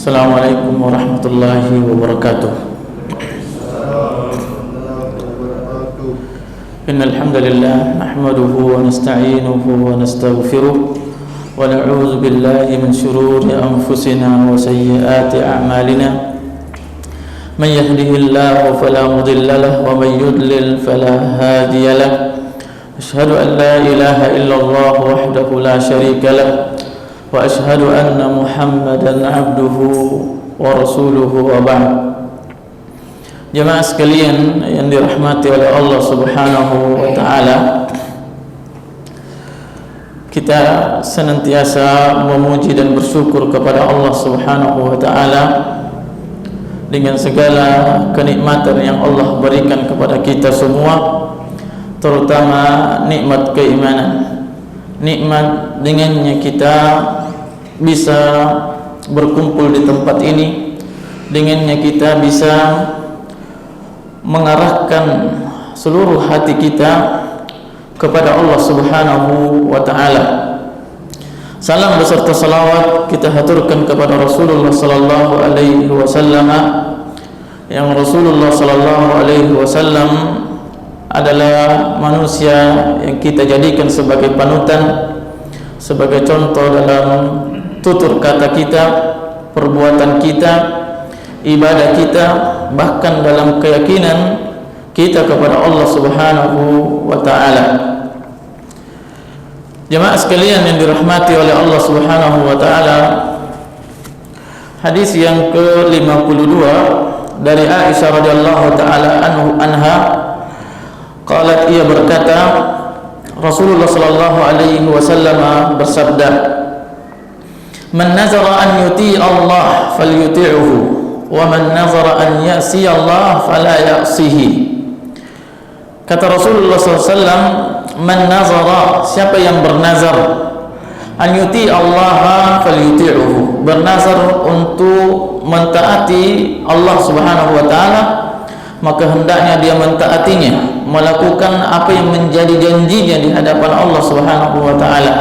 Assalamualaikum warahmatullahi wabarakatuh. Innal hamdalillah nahmaduhu wa nasta'inuhu wa nastaghfiruh wa na'udzu billahi min shururi anfusina wa sayyiati a'malina. Man yahdihillahu fala mudilla lahu wa man yudlil fala hadiya lahu. Asyhadu an la ilaha illallah wahdahu la syarika lahu wa asyhadu anna Muhammadan abduhu wa rasuluhu wa ba'd. Jemaah sekalian yang dirahmati oleh Allah Subhanahu wa taala, kita senantiasa memuji dan bersyukur kepada Allah Subhanahu wa taala dengan segala kenikmatan yang Allah berikan kepada kita semua, terutama nikmat keimanan. Nikmat dengannya kita bisa berkumpul di tempat ini, dengannya kita bisa mengarahkan seluruh hati kita kepada Allah Subhanahu wa taala. Salam beserta salawat kita haturkan kepada Rasulullah sallallahu alaihi wasallam, yang Rasulullah sallallahu alaihi wasallam adalah manusia yang kita jadikan sebagai panutan, sebagai contoh dalam tutur kata kita, perbuatan kita, ibadah kita, bahkan dalam keyakinan kita kepada Allah Subhanahu wa taala. Jemaah sekalian yang dirahmati oleh Allah Subhanahu wa taala, hadis yang ke-52 dari Aisyah radhiyallahu taala anha, qalat, ia berkata, Rasulullah sallallahu alaihi wasallam bersabda, "Man nazara an yuti Allah falyuti'hu, wa man nazara an ya'si Allah fala ya'sihi." Kata Rasulullah SAW, man nazara, siapa yang bernazar, an yuti Allah falyuti'hu, bernazar untuk mentaati Allah Subhanahu wa taala, maka hendaknya dia mentaatinya, melakukan apa yang menjadi janjinya di hadapan Allah Subhanahu wa taala.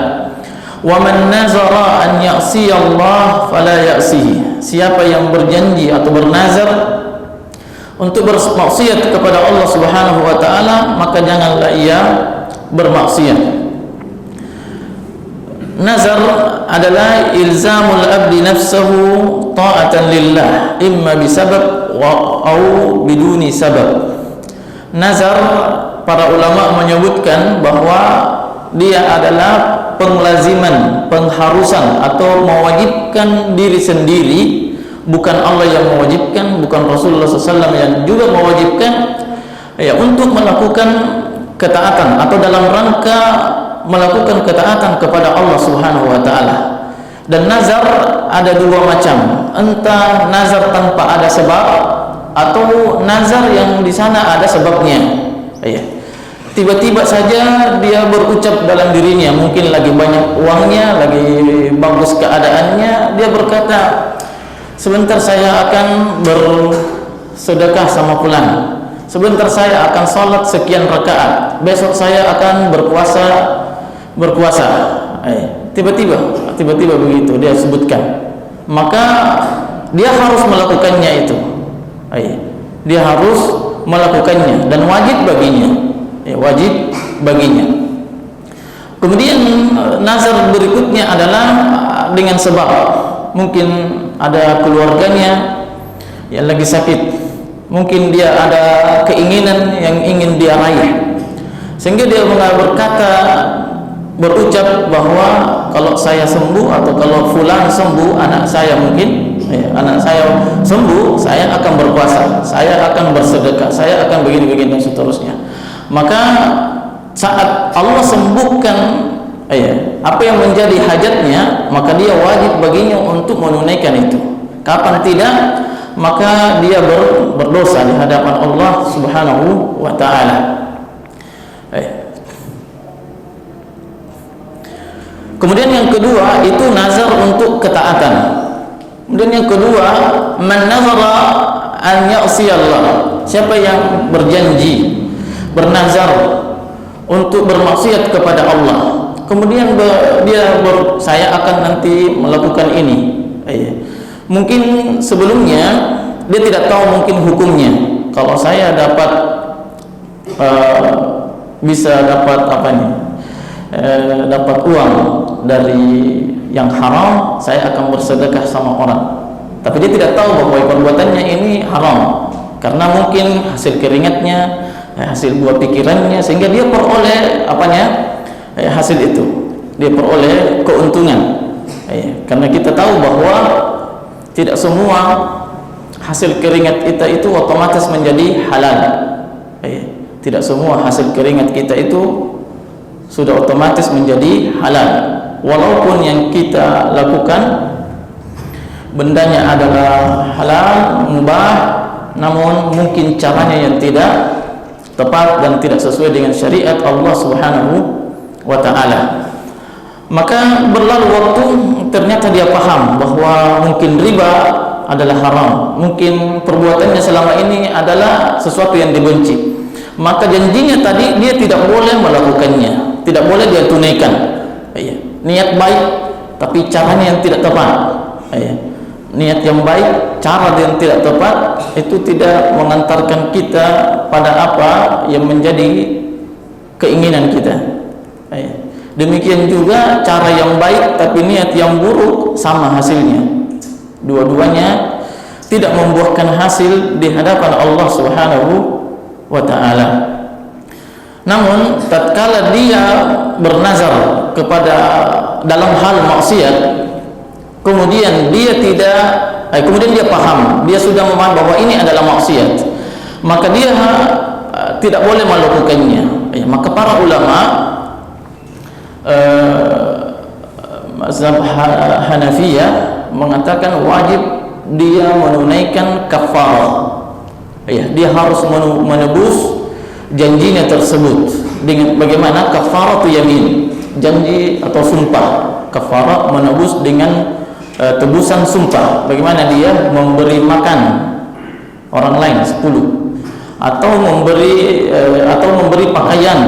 Wa man nazara an ya'si Allah fala ya'sihi, siapa yang berjanji atau bernazar untuk bermaksiat kepada Allah Subhanahu wa taala, maka janganlah ia bermaksiat. Nazar adalah ilzamul abdi nafsahu ta'atan lillah, imma bisabab au biduni sabab. Nazar, para ulama menyebutkan bahwa dia adalah penglaziman, pengharusan atau mewajibkan diri sendiri, bukan Allah yang mewajibkan, bukan Rasulullah SAW yang juga mewajibkan, ya, untuk melakukan ketaatan atau dalam rangka melakukan ketaatan kepada Allah Subhanahu wa taala. Dan nazar ada dua macam, entah nazar tanpa ada sebab atau nazar yang di sana ada sebabnya. Ya. Tiba-tiba saja dia berucap dalam dirinya, mungkin lagi banyak uangnya, lagi bagus keadaannya, dia berkata, sebentar saya akan bersedekah sama fulan, sebentar saya akan salat sekian rakaat, besok saya akan berpuasa. Tiba-tiba begitu dia sebutkan, maka dia harus melakukannya itu. Dia harus melakukannya dan wajib baginya. Kemudian nazar berikutnya adalah dengan sebab, mungkin ada keluarganya yang lagi sakit, mungkin dia ada keinginan yang ingin dia raih, sehingga dia berucap bahwa kalau saya sembuh atau kalau fulan sembuh, anak saya sembuh, saya akan berpuasa, saya akan bersedekah, saya akan begini dan seterusnya. Maka saat Allah sembuhkan apa yang menjadi hajatnya, maka dia wajib baginya untuk menunaikan itu. Kapan tidak, maka dia berdosa di hadapan Allah Subhanahu wa taala. Kemudian yang kedua itu nazar untuk ketaatan. Kemudian yang kedua, man nazara an ya'si Allah, siapa yang berjanji, bernazar untuk bermaksiat kepada Allah, kemudian saya akan nanti melakukan ini, Mungkin sebelumnya dia tidak tahu mungkin hukumnya. Kalau saya dapat bisa dapat apa nih? Dapat uang dari yang haram, saya akan bersedekah sama orang. Tapi dia tidak tahu bahwa perbuatannya ini haram, karena mungkin hasil keringatnya, hasil buah pikirannya, sehingga dia peroleh hasil itu, dia peroleh keuntungan. Karena kita tahu bahwa tidak semua hasil keringat kita itu otomatis menjadi halal. Tidak semua hasil keringat kita itu sudah otomatis menjadi halal. Walaupun yang kita lakukan bendanya adalah halal, mubah, namun mungkin caranya yang tidak tepat dan tidak sesuai dengan syariat Allah Subhanahu wa ta'ala. Maka berlalu waktu, ternyata dia paham bahwa mungkin riba adalah haram, mungkin perbuatannya selama ini adalah sesuatu yang dibenci. Maka janjinya tadi dia tidak boleh melakukannya, tidak boleh dia tunaikan. Niat baik tapi caranya yang tidak tepat. Niat yang baik, cara yang tidak tepat, itu tidak mengantarkan kita pada apa yang menjadi keinginan kita. Demikian juga cara yang baik tapi niat yang buruk, sama hasilnya. Dua-duanya tidak membuahkan hasil di hadapan Allah Subhanahu wa ta'ala. Namun tatkala dia bernazar kepada dalam hal maksiat, kemudian dia paham, dia sudah memahami bahwa ini adalah maksiat, maka dia tidak boleh melakukannya. Maka para ulama mazhab Hanafiyah mengatakan wajib dia menunaikan kafarah. Dia harus menebus janjinya tersebut dengan bagaimana kafaratu yamin, janji atau sumpah. Kafarah menebus dengan tebusan sumpah. Bagaimana dia memberi makan orang lain 10, atau memberi pakaian,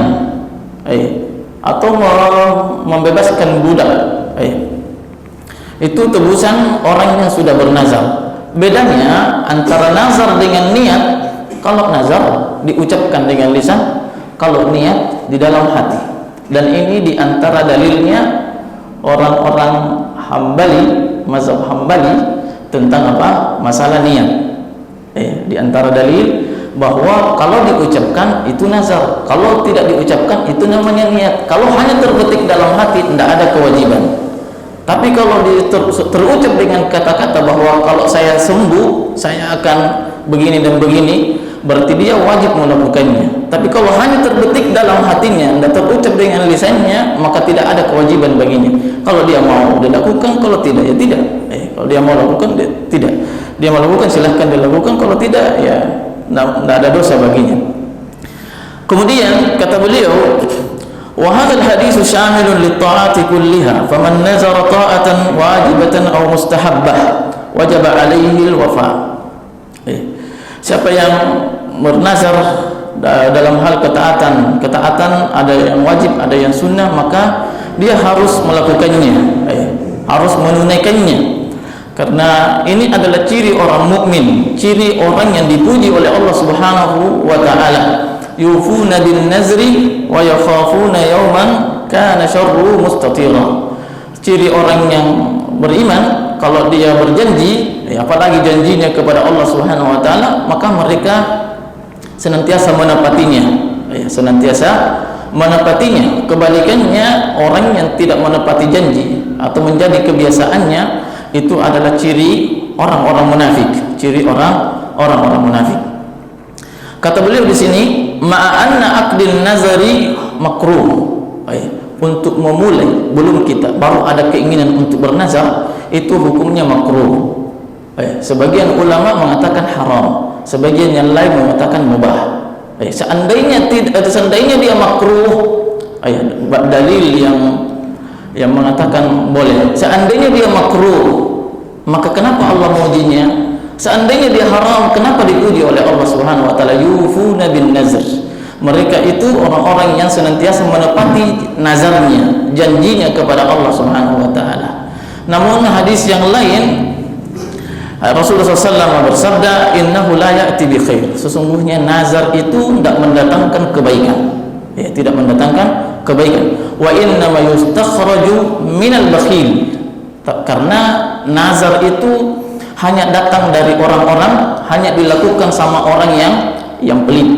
atau membebaskan budak. Itu tebusan orang yang sudah bernazar. Bedanya antara nazar dengan niat, kalau nazar diucapkan dengan lisan, kalau niat di dalam hati. Dan ini di antara dalilnya orang-orang Hambali, mazhab Hambali, tentang apa? Masalah niat. Di antara dalil bahwa kalau diucapkan itu nazar, kalau tidak diucapkan itu namanya niat. Kalau hanya terbetik dalam hati tidak ada kewajiban. Tapi kalau terucap dengan kata-kata bahwa kalau saya sembuh saya akan begini dan begini, berarti dia wajib melakukannya. Tapi kalau hanya terbetik dalam hatinya, tidak terucap dengan lisannya, maka tidak ada kewajiban baginya. Kalau dia mau dia lakukan, kalau tidak ya tidak. Kalau dia mau lakukan dia tidak. Dia mau lakukan silahkan dia lakukan, kalau tidak ya tidak ada dosa baginya. Kemudian kata beliau, wa hadzal hadits syamilun lit-ta'ati kulliha, faman nazara ta'atan wajibatan aw mustahabbah wajaba 'alaihi al-wafa. Siapa yang bernazar dalam hal ketaatan ada yang wajib, ada yang sunnah, maka dia harus melakukannya, harus menunaikannya. Karena ini adalah ciri orang mukmin, ciri orang yang dipuji oleh Allah Subhanahu wa ta'ala. Yufuna bin nazri wa yakhafuna yawman kana syarruhu mustatira. Ciri orang yang beriman, kalau dia berjanji, apalagi janjinya kepada Allah Subhanahu wa ta'ala, maka mereka senantiasa menepatinya. Kebalikannya, orang yang tidak menepati janji atau menjadi kebiasaannya, itu adalah ciri orang-orang munafik, ciri orang-orang munafik. Kata beliau di sini, ma'anna aqdin nazari makruh. Untuk memulai, belum kita baru ada keinginan untuk bernazar, itu hukumnya makruh. Sebagian ulama mengatakan haram, sebagian yang lain mengatakan mubah. Seandainya dia makruh, dalil yang mengatakan boleh. Seandainya dia makruh, maka kenapa Allah mengujinya? Seandainya dia haram, kenapa dipuji oleh Allah Subhanahu wa ta'ala? Yufuna bin nazr. Mereka itu orang-orang yang senantiasa menepati nazarnya, janjinya kepada Allah Subhanahu wa ta'ala. Namun hadis yang lain Rasulullah SAW bersabda, innahu la ya'ti bi khair. Sesungguhnya nazar itu tidak mendatangkan kebaikan, ya, tidak mendatangkan kebaikan. Wa inna ma yustakhraju minal bakhil. Karena nazar itu hanya datang dari orang-orang, hanya dilakukan sama orang yang pelit.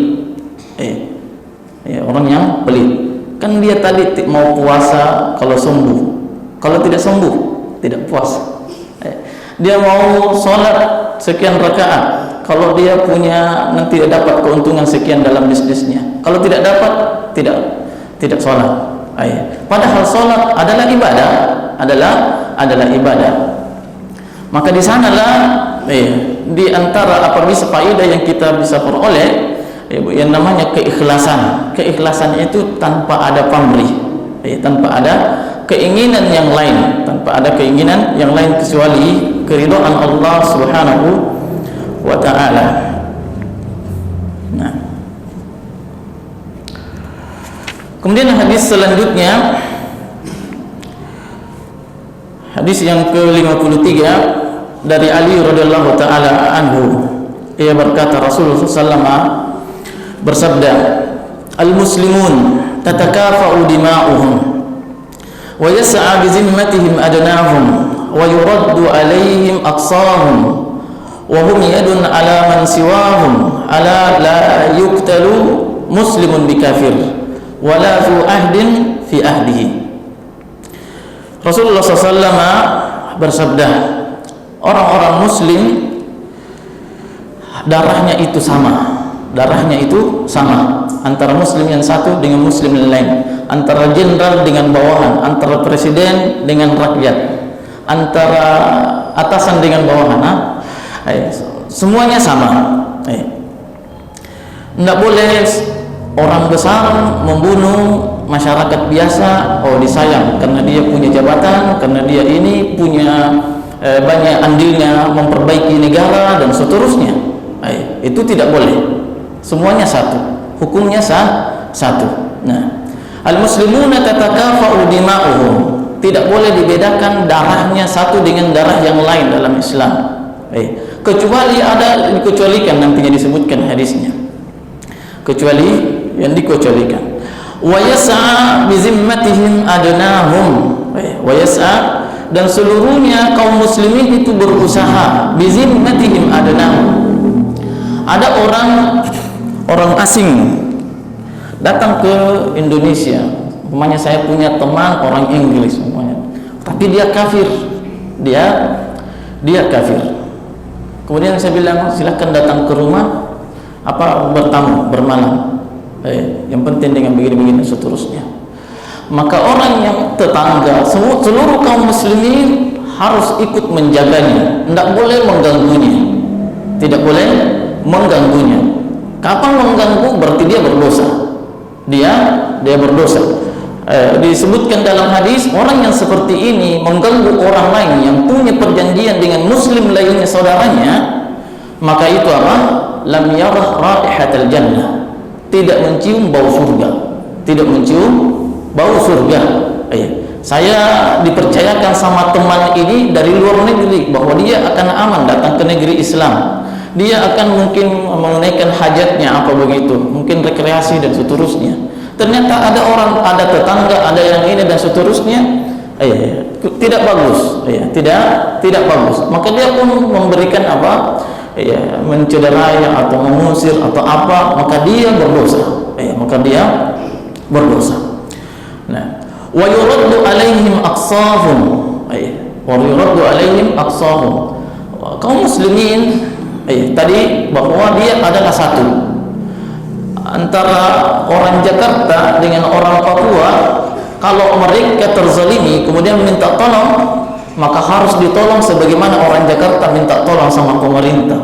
Orang yang pelit. Kan dia tadi mau puasa kalau sembuh, kalau tidak sembuh tidak puasa. Dia mau sholat sekian rakaat, kalau dia punya nanti dapat keuntungan sekian dalam bisnisnya, kalau tidak dapat tidak sholat. Padahal sholat adalah ibadah, adalah ibadah. Maka di sanalah di antara apa bisa faedah yang kita bisa peroleh, yang namanya keikhlasan. Keikhlasan itu tanpa ada pamrih, tanpa ada keinginan yang lain, tanpa ada keinginan yang lain kecuali keridhaan Allah Subhanahu wa ta'ala. Nah, kemudian hadis selanjutnya, hadis yang ke-53 dari Ali radhiyallahu taala anhu. Ia berkata, Rasulullah SAW bersabda, al-muslimun tatakafa'u dima'uhum wa yas'a bi zimmatihim adnahum wa yuraddu alaihim aqsahum wa hum yadun ala man siwahum ala la yuqtalu muslimun bikafir wa la fi ahdin fi ahdihi. Rasulullah SAW bersabda, orang-orang muslim darahnya itu sama, antara muslim yang satu dengan muslim yang lain, antara jenderal dengan bawahan, antara presiden dengan rakyat, antara atasan dengan bawahan, semuanya sama. Tidak boleh orang besar membunuh masyarakat biasa. Oh, disayang karena dia punya jabatan, karena dia ini punya banyak andilnya memperbaiki negara dan seterusnya. Itu tidak boleh. Semuanya satu, hukumnya satu. Nah, al-muslimuna tatakafa'u dima'uhum. Tidak boleh dibedakan darahnya satu dengan darah yang lain dalam Islam. Kecuali ada dikecualikan, nantinya disebutkan hadisnya. Kecuali yang dikecualikan. Wa yas'a bi zimmatihim adnahum. Wa yas'a, dan seluruhnya kaum muslimin itu berusaha bi zimmatihim adnahum. Ada orang asing datang ke Indonesia. Umpamanya saya punya teman orang Inggris umpamanya, tapi dia kafir, dia kafir. Kemudian saya bilang, silakan datang ke rumah, bertamu, bermalam. Yang penting dengan begini-begini seterusnya. Maka orang yang tetangga, seluruh kaum muslimin harus ikut menjaganya, tidak boleh mengganggunya, tidak boleh mengganggunya. Kapan mengganggu berarti dia berdosa. Dia berdosa. Disebutkan dalam hadis, orang yang seperti ini mengganggu orang lain yang punya perjanjian dengan muslim lainnya, saudaranya, maka itu apa? Lam yarah raihatal jannah. Tidak mencium bau surga. Tidak mencium bau surga. Saya dipercayakan sama teman ini dari luar negeri bahwa dia akan aman datang ke negeri Islam. Dia akan mungkin menunaikan hajatnya apa begitu, mungkin rekreasi dan seterusnya. Ternyata ada orang, ada tetangga, ada yang ini dan seterusnya, tidak bagus, tidak bagus. Maka dia pun memberikan mencederai atau mengusir atau apa, maka dia berdosa. Nah, wa yuraddu alaihim aqsahum, kaum muslimin tadi bahwa dia adalah satu. Antara orang Jakarta dengan orang Papua, kalau mereka terzalimi kemudian minta tolong, maka harus ditolong sebagaimana orang Jakarta minta tolong sama pemerintah.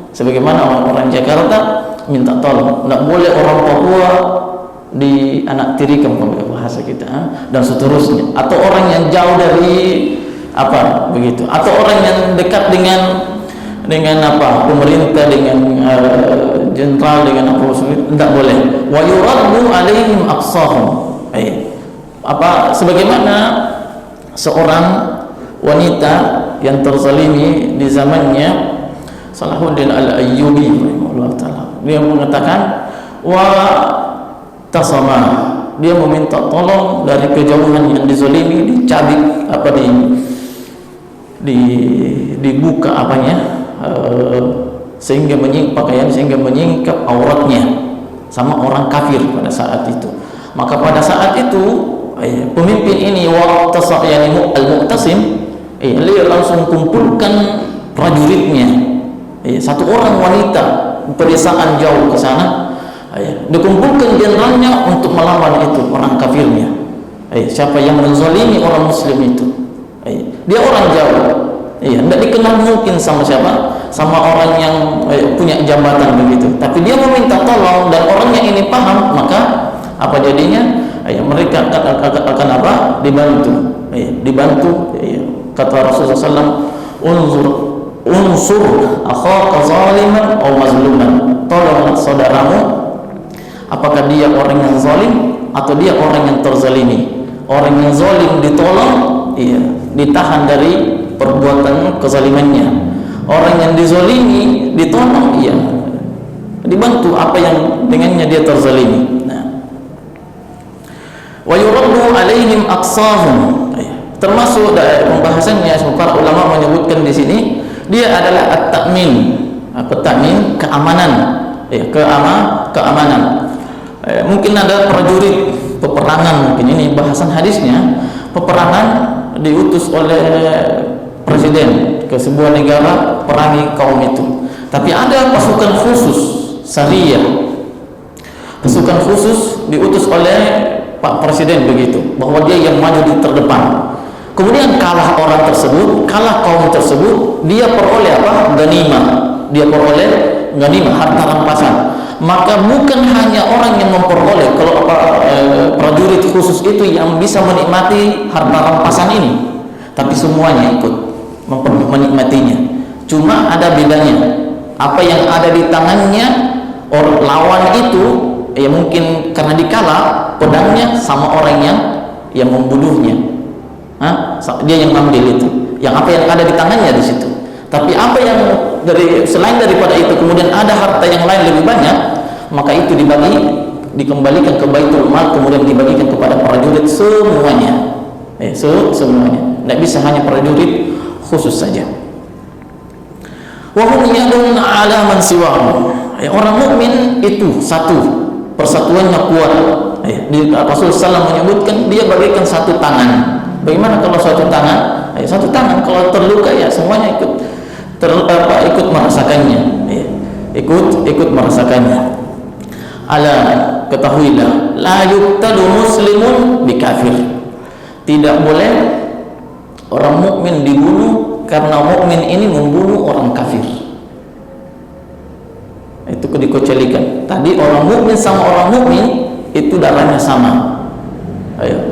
Sebagaimana orang Jakarta minta tolong. Tidak boleh orang Papua di anak tirikan bahasa kita, dan seterusnya. Atau orang yang jauh dari begitu. Atau orang yang dekat dengan pemerintah, dengan jenderal, dengan tidak boleh. Wa yuraddu alaihim aqsahum. Sebagaimana seorang wanita yang terzalimi di zamannya Salahuddin Al-Ayyubi rahimahullah taala. Dia mengatakan wa tasama, dia meminta tolong dari kejauhan yang dizalimi, dicabik dibuka sehingga pakaian sehingga menyingkap auratnya sama orang kafir pada saat itu. Maka pada saat itu pemimpin ini al-Mu'tasim dia langsung kumpulkan prajuritnya, satu orang wanita pedesaan jauh ke sana, dikumpulkan jenderalnya untuk melawan itu orang kafirnya. Siapa yang menzalimi orang muslim itu, dia orang jauh, tidak dikenal mungkin sama siapa, sama orang yang punya jabatan begitu, tapi dia meminta tolong dan orangnya ini paham, maka apa jadinya? Mereka akan dibantu. Kata Rasulullah SAW, unsur akhaka zaliman atau mazluman, tolong saudaramu apakah dia orang yang zalim atau dia orang yang terzalimi. Orang yang zalim ditolong, ditahan dari perbuatan kezalimannya. Orang yang dizalimi ditolong, dibantu apa yang dengannya dia terzalimi. Wa yuraddu alaihim aqsahum, termasuk dari pembahasannya para ulama menyebutkan di sini dia adalah at-ta'min. At-ta'min, keamanan, keamanan. Mungkin ada prajurit peperangan, mungkin ini bahasan hadisnya, peperangan diutus oleh presiden ke sebuah negara perangi kaum itu, tapi ada pasukan khusus Sariyah, pasukan khusus diutus oleh Pak Presiden begitu, bahwa dia yang maju di terdepan. Kemudian kalah orang tersebut, kalah kaum tersebut, dia peroleh ganimah. Dia peroleh ganimah, harta rampasan. Maka bukan hanya orang yang memperoleh, kalau prajurit khusus itu yang bisa menikmati harta rampasan ini, tapi semuanya ikut menikmatinya. Cuma ada bedanya, apa yang ada di tangannya orang lawan itu, mungkin karena dikalah pedangnya sama orang yang membunuhnya, dia yang ambil itu, yang apa yang ada di tangannya di situ. Tapi apa yang selain daripada itu kemudian ada harta yang lain lebih banyak, maka itu dikembalikan ke Baitul Mal, kemudian dibagikan kepada prajurit semuanya. Semuanya, tidak bisa hanya prajurit khusus saja. Wa hum yadun ala man siwahu, orang mukmin itu satu, persatuannya kuat. Rasul SAW menyebutkan dia bagaikan satu tangan. Bagaimana kalau satu tangan? Satu tangan kalau terluka semuanya ikut merasakannya. Ikut merasakannya. Ala, ketahuilah, la yuqtalu muslimun bikafir. Tidak boleh orang mukmin dibunuh karena mukmin ini membunuh orang kafir. Itu dikecualikan. Tadi orang mukmin sama orang mukmin itu darahnya sama.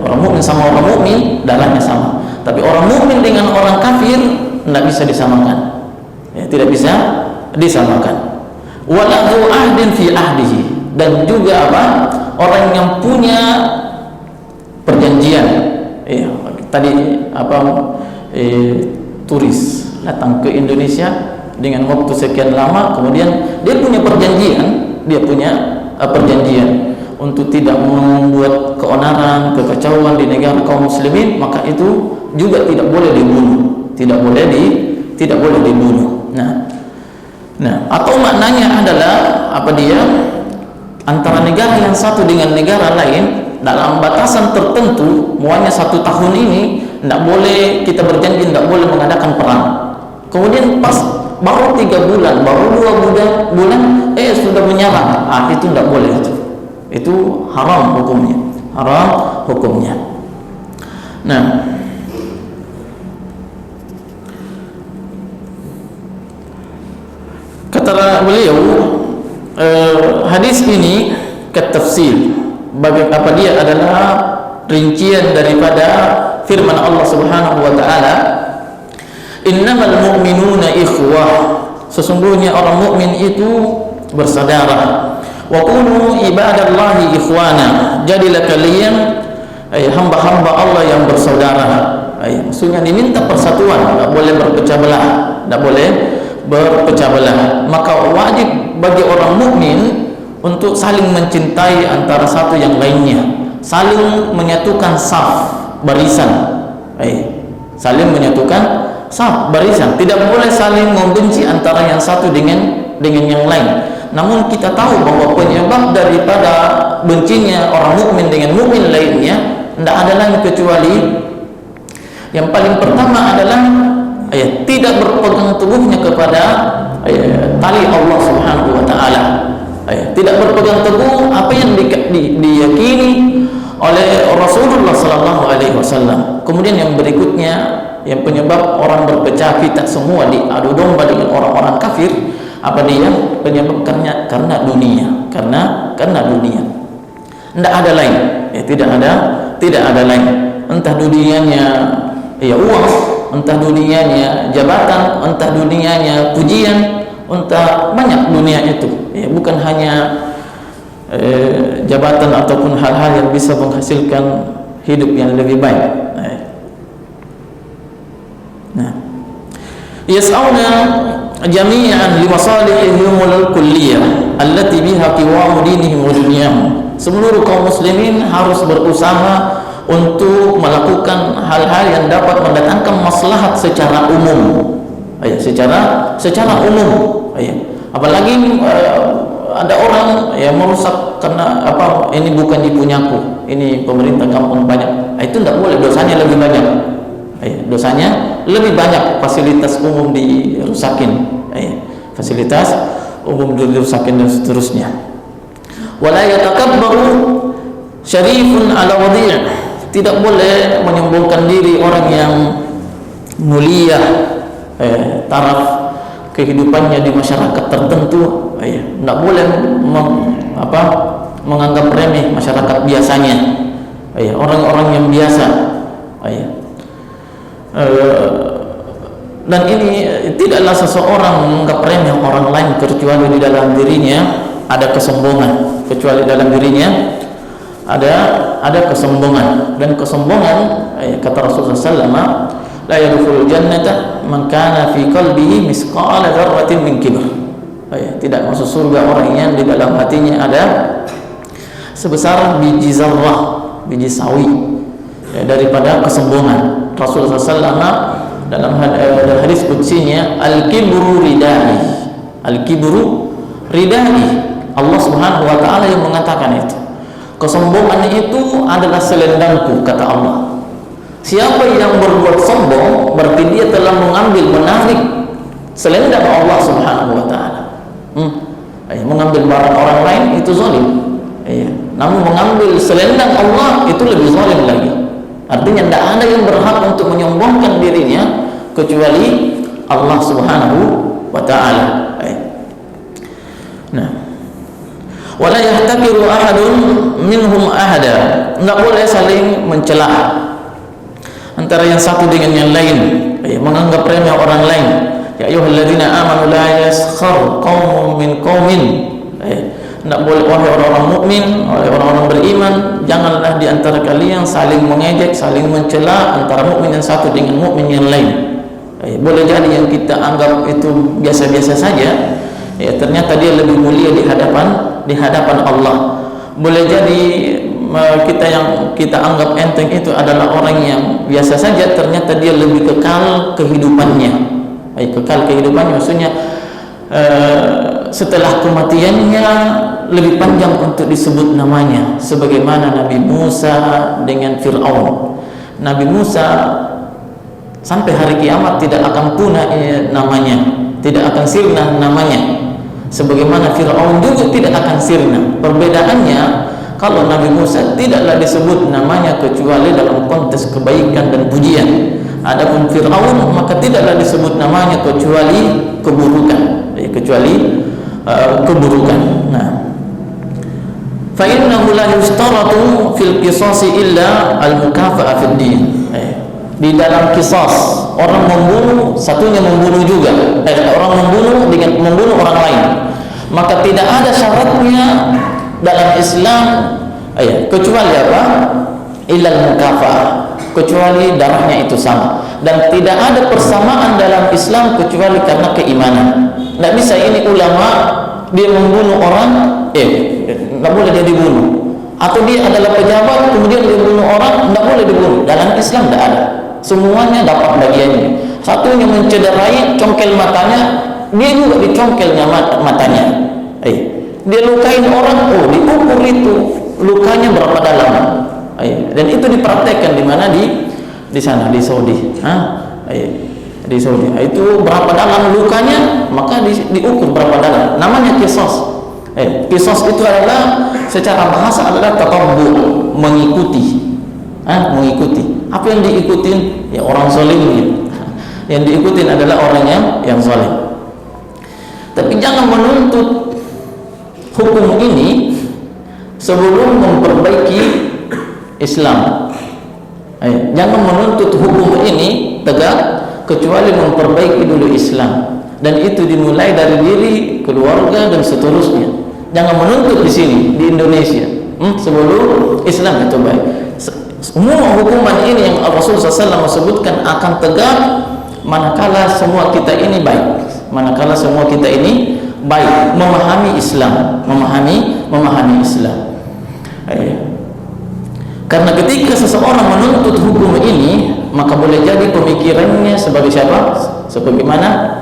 Orang mukmin sama orang mukmin darahnya sama. Tapi orang mukmin dengan orang kafir tidak bisa disamakan. Tidak bisa disamakan. Wala dzu ahdin fi ahdihi, dan juga orang yang punya perjanjian. Tadi turis datang ke Indonesia dengan waktu sekian lama, kemudian dia punya perjanjian untuk tidak membuat keonaran, kekacauan di negara kaum muslimin, maka itu juga tidak boleh dibunuh, tidak boleh dibunuh. Nah, atau maknanya adalah antara negara yang satu dengan negara lain dalam batasan tertentu, muanya 1 tahun ini tidak boleh kita berjanji, tidak boleh mengadakan perang. Kemudian pas baru 3 bulan, baru 2 bulan sudah menyerang, itu tidak boleh. Itu haram hukumnya. Nah, kata beliau, hadis ini ketafsir, apa dia adalah rincian daripada firman Allah Subhanahu wa taala, innamal mu'minuna ikhwah, sesungguhnya orang mukmin itu bersaudara. Wa kunu ibadallahi ikhwana, jadilah kalian hamba-hamba Allah yang bersaudara. Maksudnya diminta persatuan, tidak boleh berpecah belah, tidak boleh berpecah belah. Maka wajib bagi orang mukmin untuk saling mencintai antara satu yang lainnya, saling menyatukan saf barisan, saling menyatukan saf barisan. Tidak boleh saling membenci antara yang satu dengan yang lain. Namun kita tahu bahwa penyebab daripada bencinya orang mukmin dengan mukmin lainnya tidak ada lain kecuali yang paling pertama adalah tidak berpegang teguhnya kepada tali Allah Subhanahu wa taala. Tidak berpegang teguh apa yang diyakini oleh Rasulullah sallallahu alaihi wasallam. Kemudian yang berikutnya yang penyebab orang berpecah kita semua diadu domba dengan orang-orang kafir, apa dia? Penyebab karena dunia, karena dunia. Tidak ada lain, tidak ada lain. Entah dunianya uang, entah dunianya jabatan, entah dunianya pujian, entah banyak dunia itu. Bukan hanya jabatan ataupun hal-hal yang bisa menghasilkan hidup yang lebih baik. Yas'auna jami'an li masalihihim al-kulliyah allati biha qiwamu dinihim wa dunyahum. Seluruh kaum muslimin harus berusaha untuk melakukan hal-hal yang dapat mendatangkan maslahat secara umum. Secara umum. Apalagi ada orang yang merusak karena ini bukan dipunyaku, ini pemerintah kampung banyak. Itu tidak boleh, dosanya lebih banyak. Dosanya lebih banyak, fasilitas umum dirusakin, fasilitas umum dirusakin dan seterusnya. Wala yatakabbaru syarifun ala wadi'. Tidak boleh menyombongkan diri orang yang mulia taraf kehidupannya di masyarakat tertentu. Tidak boleh menganggap remeh masyarakat biasanya, orang-orang yang biasa. Dan ini tidaklah seseorang menganggap remeh orang lain kecuali di dalam dirinya ada kesombongan, kecuali dalam dirinya ada kesombongan. Dan kesombongan, kata Rasulullah SAW, la yadkhulul jannata man kana fi qalbihi misqala dzarratin min kibr. Tidak masuk surga orang yang di dalam hatinya ada sebesar biji zarrah, biji sawi daripada kesombongan. Rasulullah SAW dalam hadis qudsinya, al-kibru ridai, al-kibru ridai. Allah Subhanahu wa taala yang mengatakan itu. Kesombongan itu adalah selendangku, kata Allah. Siapa yang berbuat sombong berarti dia telah menarik selendang Allah Subhanahu wa taala. Mengambil barang orang lain itu zalim. Namun mengambil selendang Allah itu lebih zalim lagi. Artinya tidak ada yang berhak untuk menyombongkan dirinya kecuali Allah Subhanahu wa taala. Wala yahtakiru ahadun minhum ahada. Tidak boleh saling mencela antara yang satu dengan yang lain, menganggap remeh orang lain. Ya ayyuhalladzina amanu la yaskhar qaumun min qaumin. Tidak boleh, wahai orang-orang mukmin, wahai orang-orang beriman, janganlah di antara kalian saling mengejek, saling mencela antara mukmin yang satu dengan mukmin yang lain. Boleh jadi yang kita anggap itu biasa-biasa saja, ternyata dia lebih mulia di hadapan Allah. Boleh jadi yang kita anggap enteng itu adalah orang yang biasa saja, ternyata dia lebih kekal kehidupannya. Kekal kehidupannya maksudnya setelah kematiannya lebih panjang untuk disebut namanya, sebagaimana Nabi Musa dengan Fir'aun. Nabi Musa sampai hari kiamat tidak akan punah namanya, tidak akan sirna namanya, sebagaimana Fir'aun juga tidak akan sirna. Perbedaannya, kalau Nabi Musa tidaklah disebut namanya kecuali dalam konteks kebaikan dan pujian. Adapun Fir'aun maka tidaklah disebut namanya kecuali keburukan, keburukan. Fa innahu la yustaratu fil qisas illa al-mukafa'a fid din. Di dalam qisas, orang membunuh satunya membunuh juga. Orang membunuh dengan membunuh orang lain. Maka tidak ada syaratnya dalam Islam kecuali apa? Illa al-mukafa'ah. kecuali darahnya itu sama, dan tidak ada persamaan dalam Islam kecuali karena keimanan. Tidak bisa ini ulama dia membunuh orang, tidak boleh dia dibunuh, atau dia adalah pejabat kemudian dia bunuh orang, tidak boleh dibunuh. Dalam Islam tidak ada, semuanya dapat bagiannya. Satunya mencederai, congkel matanya, dia juga dicongkelnya matanya. Dia lukain orang, diukur itu lukanya berapa dalam. Dan itu dipraktekkan di mana, di sana di Saudi. Di Saudi itu berapa dalam lukanya, maka diukur berapa dalam. Namanya kisos. Kisos itu adalah secara bahasa adalah tatabbu, mengikuti. Mengikuti. Apa yang diikutin? Ya orang zalim gitu. Yang diikutin adalah orang yang zalim. Tapi jangan menuntut hukum ini sebelum memperbaiki Islam. Jangan menuntut hukum ini tegak kecuali memperbaiki dulu Islam, dan itu dimulai dari diri, keluarga, dan seterusnya. Jangan menuntut di sini di Indonesia sebelum Islam itu baik. Semua hukuman ini yang Rasulullah SAW sebutkan akan tegak manakala semua kita ini baik, manakala semua kita ini baik, memahami Islam, memahami Islam. Karena ketika seseorang menuntut hukum ini, maka boleh jadi pemikirannya sebagai siapa? Sebagaimana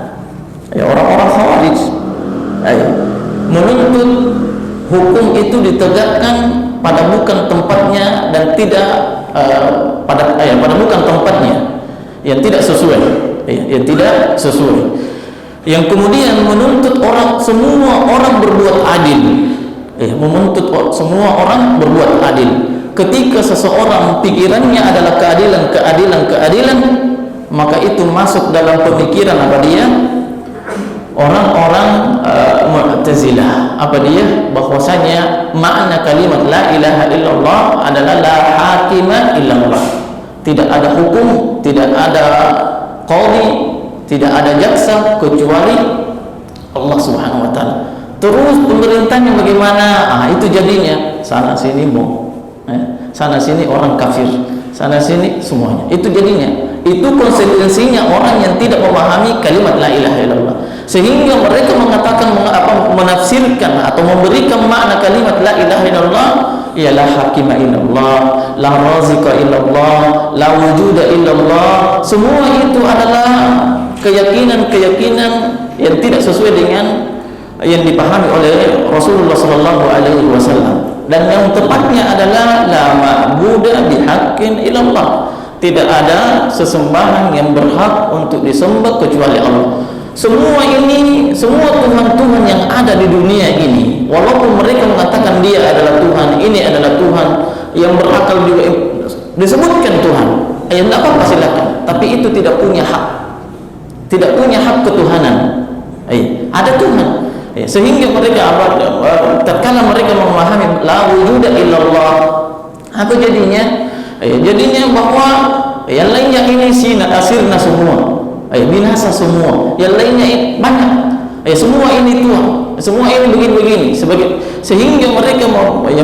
orang-orang Khawarij. Menuntut hukum itu ditegakkan pada bukan tempatnya dan tidak pada bukan tempatnya, yang tidak sesuai, yang tidak sesuai. Yang kemudian menuntut semua orang berbuat adil, menuntut semua orang berbuat adil. Ketika seseorang pikirannya adalah keadilan, maka itu masuk dalam pemikiran apa dia? Orang-orang Mu'tazilah. Apa dia? Bahwasanya makna kalimat la ilaha illallah adalah la hakima illallah. Tidak ada hukum, tidak ada qadhi, tidak ada jaksa kecuali Allah Subhanahu wa taala. Terus pemerintahnya bagaimana? Itu jadinya sana sini sana sini orang kafir, sana sini semuanya. Itu jadinya. Itu konsekuensinya orang yang tidak memahami kalimat la ilaha illallah, sehingga mereka mengatakan menafsirkan atau memberikan makna kalimat la ilaha illallah, ya la hakima illallah, la razika illallah, la wujuda illallah. Semua itu adalah keyakinan yang tidak sesuai dengan yang dipahami oleh Rasulullah SAW. Dan yang tepatnya adalah la ma'buda bihaqqin illallah. Tidak ada sesembahan yang berhak untuk disembah kecuali Allah. Semua Tuhan-Tuhan yang ada di dunia ini, walaupun mereka mengatakan dia adalah Tuhan, ini adalah Tuhan yang berakal juga disebutkan Tuhan, tidak apa-apa silakan, tapi itu tidak punya hak, tidak punya hak ketuhanan. Ada Tuhan. Sehingga mereka tatkala mereka memahami la wujuda illallah, apa jadinya? Jadinya bahwa yang lainnya ini asirna semua, binasa semua, yang lainnya banyak, semua ini Tuhan, semua ini begini-begini, sehingga mereka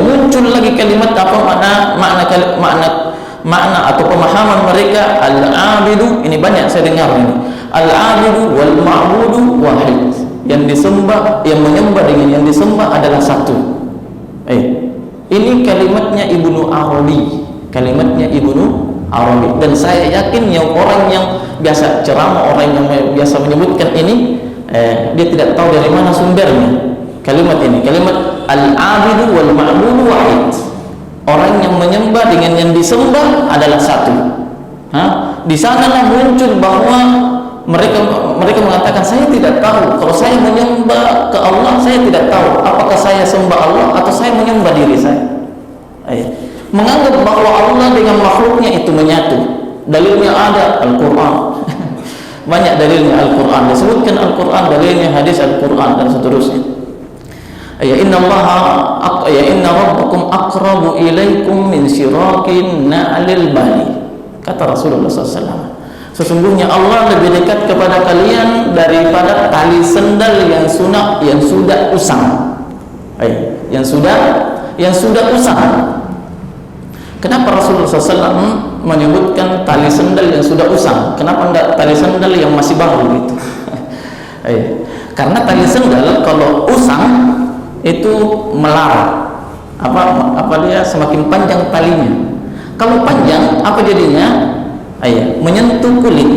muncul lagi kalimat makna atau pemahaman mereka al-abidu. Ini banyak saya dengar ini, al-abidu wal ma'budu wahid. Yang disembah, yang menyembah dengan yang disembah adalah satu. Ini kalimatnya Ibnu Arabi, dan saya yakin yang orang yang biasa ceramah, orang yang biasa menyebutkan ini, dia tidak tahu dari mana sumbernya kalimat ini. Kalimat al-abidu wal ma'budu wahid. Orang yang menyembah dengan yang disembah adalah satu. Di sanalah muncul bahwa mereka mengatakan, saya tidak tahu, kalau saya menyembah ke Allah, saya tidak tahu apakah saya sembah Allah atau saya menyembah diri saya. Menganggap bahwa Allah dengan makhluknya itu menyatu. Dalilnya ada Al-Quran. Banyak dalilnya Al-Quran, disebutkan Al-Quran, dalilnya hadis Al-Quran dan seterusnya. Inna rabbakum aqrabu ilaikum min syirakin na'lil bali, kata Rasulullah SAW. Sesungguhnya Allah lebih dekat kepada kalian daripada tali sendal yang sudah usang. Yang sudah usang. Kenapa Rasulullah SAW menyebutkan tali sendal yang sudah usang? Kenapa enggak tali sendal yang masih baru gitu? Karena tali sendal kalau usang itu melar, apa dia semakin panjang talinya. Kalau panjang apa jadinya? Menyentuh kulit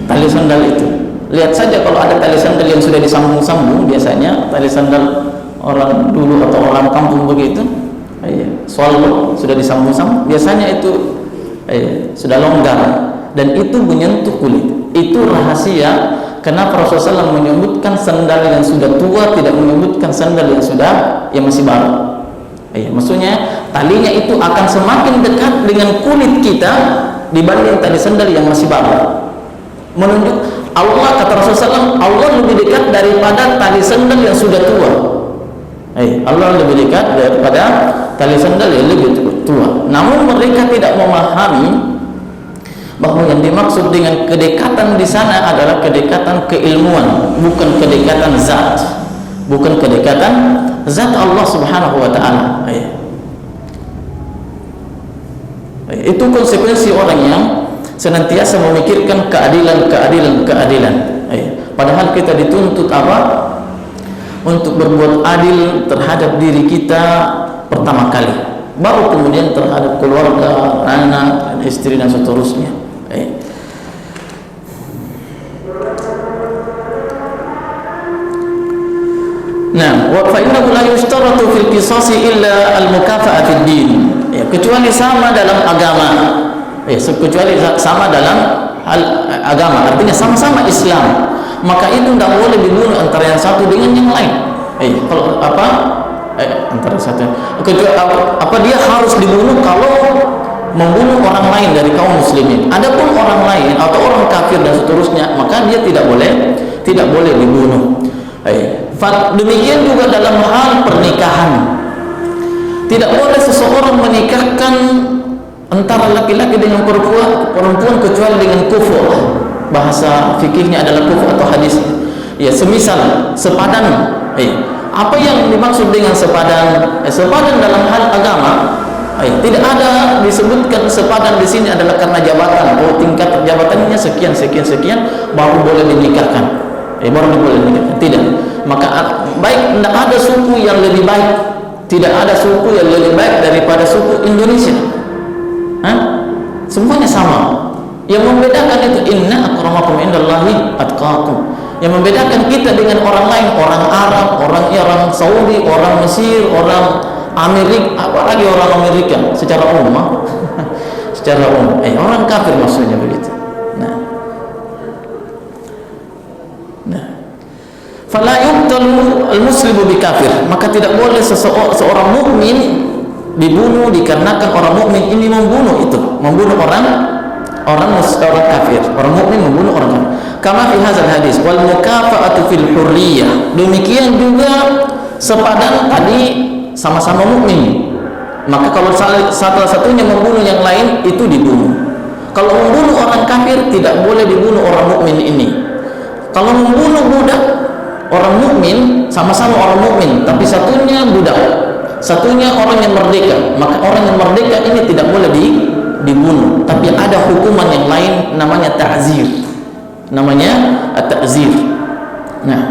tali sandal itu. Lihat saja kalau ada tali sandal yang sudah disambung-sambung, biasanya tali sandal orang dulu atau orang kampung begitu, swallow sudah disambung-sambung, biasanya itu sudah longgar dan itu menyentuh kulit. Itu rahasia kenapa Rasulullah SAW menyebutkan sandal yang sudah tua, tidak menyebutkan sandal yang masih baru. Maksudnya talinya itu akan semakin dekat dengan kulit kita dibanding tali sandal yang masih baru. Menunjuk Allah, kata Rasulullah SAW, Allah lebih dekat daripada tali sandal yang sudah tua. Allah lebih dekat daripada tali sandal yang lebih tua. Namun mereka tidak memahami bahwa yang dimaksud dengan kedekatan di sana adalah kedekatan keilmuan, bukan kedekatan zat, bukan kedekatan zat Allah Subhanahu wa taala. Itu konsekuensi orang yang senantiasa memikirkan keadilan. Padahal kita dituntut apa? Untuk berbuat adil terhadap diri kita pertama kali, baru kemudian terhadap keluarga, anak, istri dan seterusnya. Nah, wa fa innahu la yushtaratu fil qisasi illa al mukafa'ah fid din. Kecuali sama dalam agama. Kecuali sama dalam hal agama, artinya sama-sama Islam, maka itu tidak boleh dibunuh antara yang satu dengan yang lain. Kalau antara satu, kecuali dia harus dibunuh kalau membunuh orang lain dari kaum muslimin. Adapun orang lain atau orang kafir dan seterusnya, maka dia tidak boleh dibunuh. Demikian juga dalam hal pernikahan, tidak boleh seseorang menikahkan antara laki-laki dengan perempuan kecuali dengan kufur. Bahasa fikihnya adalah kufur atau hadis. Semisal sepadan. Apa yang dimaksud dengan sepadan? Sepadan dalam hal agama, tidak ada disebutkan sepadan di sini adalah karena jabatan. Tingkat jabatannya sekian baru boleh dinikahkan. Baru boleh dinikahkan. Tidak. Maka baik tidak ada suku yang lebih baik, tidak ada suku yang lebih baik daripada suku Indonesia. Semuanya sama. Yang membedakan itu inna akramakum indallahi atqakum. Yang membedakan kita dengan orang lain, orang Arab, orang Iran, Saudi, orang Mesir, orang Amerika, apalagi orang Amerika secara umum. Secara umum, orang kafir maksudnya begitu. Fala yuqtalu al-muslimu bikafir, maka tidak boleh seorang mukmin dibunuh dikarenakan orang mukmin ini membunuh orang kafir. Orang mukmin membunuh orang kafir. Kama fi hadzal hadis wal mukafa'atu fil hurriyah. Demikian juga sepadan tadi sama-sama mukmin. Maka kalau salah satunya membunuh yang lain itu dibunuh. Kalau membunuh orang kafir tidak boleh dibunuh orang mukmin ini. Kalau membunuh budak orang mukmin, sama-sama orang mukmin, tapi satunya budak, satunya orang yang merdeka, maka orang yang merdeka ini tidak boleh dibunuh. Tapi ada hukuman yang lain namanya ta'zir. Namanya ta'zir. Nah.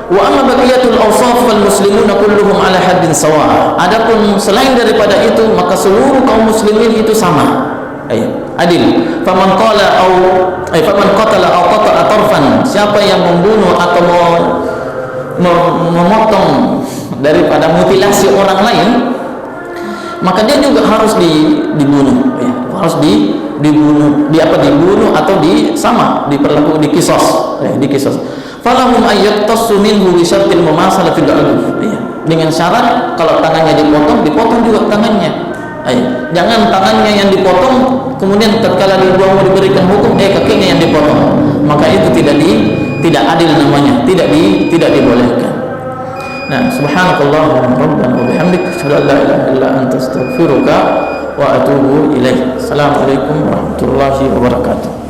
Wa amma baqiyatul awsaf wal muslimuna kulluhum ala haddin sawa. Adapun selain daripada itu, maka seluruh kaum muslimin itu sama. Adil. Faman qatala aw qata'a tarfan, siapa yang membunuh atau memotong daripada mutilasi orang lain, maka dia juga harus dibunuh. Harus dibunuh. Dibunuh atau diperlakukan dikisos. Falahum ayyaqtasu minhu bi syartil mumasalati al-'udw. Dengan syarat kalau tangannya dipotong juga tangannya. Jangan tangannya yang dipotong kemudian tatkala dibuang mau diberikan hukum kakinya yang dipotong, maka itu tidak adil namanya, tidak dibolehkan. Nah, subhanakallahumma rabbana wa bihamdika asyhadu an la ilaha illa anta astaghfiruka wa atubu ilaik. Assalamualaikum warahmatullahi wabarakatuh.